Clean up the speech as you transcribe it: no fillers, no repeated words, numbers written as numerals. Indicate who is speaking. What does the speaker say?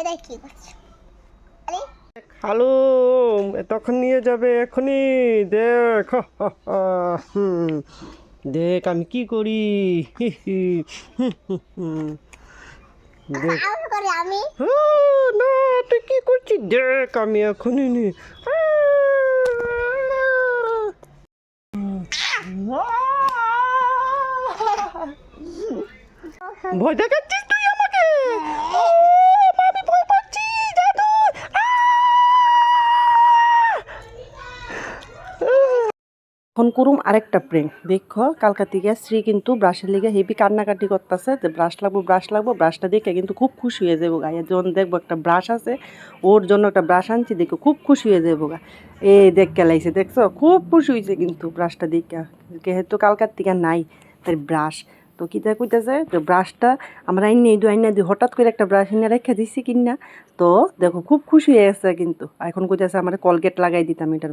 Speaker 1: এটা কি করছো? আরে
Speaker 2: হ্যালো, তখন নিয়ে যাবে এখনই। দেখ দেখ আমি কি করি। হি হি, দেখ।
Speaker 1: আমি করে আমি
Speaker 2: না, তুই কি করছিস? দেখ আমি এখনই নি। ভয় দেখাচ্ছিস তুই আমাকে? ও মা, আমি ভয় পাচ্ছি, দাদু। এখন করুম আরেকটা প্রেঙ্ক দেখো। কালকা থেকে শ্রী কিন্তু ব্রাশের লিগে হেভি কান্নাকাটি করতেছে যে ব্রাশ লাগবো ব্রাশ লাগবো। ব্রাশটা দেখে কিন্তু খুব খুশি হয়ে যাবো গা। যখন দেখবো একটা ব্রাশ আছে, ওর জন্য একটা ব্রাশ আনছি, দেখো খুব খুশি হয়ে যাবো গা। এ দেখ কেলাইছে, দেখছো খুব খুশি হয়েছে কিন্তু ব্রাশটা দেখে। যেহেতু কালকার থেকে নাই তাই ব্রাশ, তো কিতা কইতেছে যে ব্রাশটা আমরা আইনা দিই হঠাৎ করে একটা ব্রাশ এনে রেখে দিচ্ছি কিনা। তো দেখো খুব খুশি হয়ে গেছে কিন্তু। এখন কইতেছে আমার কলগেট লাগাই দিতাম এটার